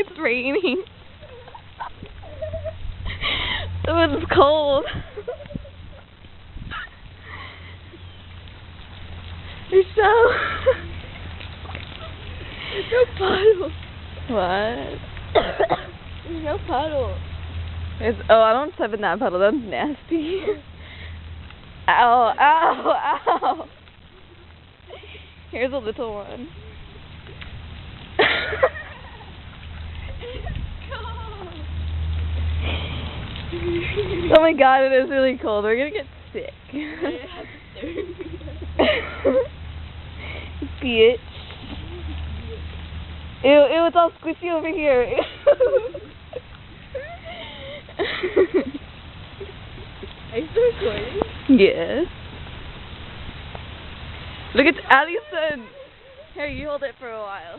It's raining. Oh, it's cold. There's no puddle. What? There's no puddle. Oh, I don't step in that puddle. That's nasty. Ow, ow, ow. Here's a little one. Oh my god, it is really cold. We're gonna get sick. Bitch. Ew, it's all squishy over here. Are you still recording? Yes. Look at Allison. Here, you hold it for a while.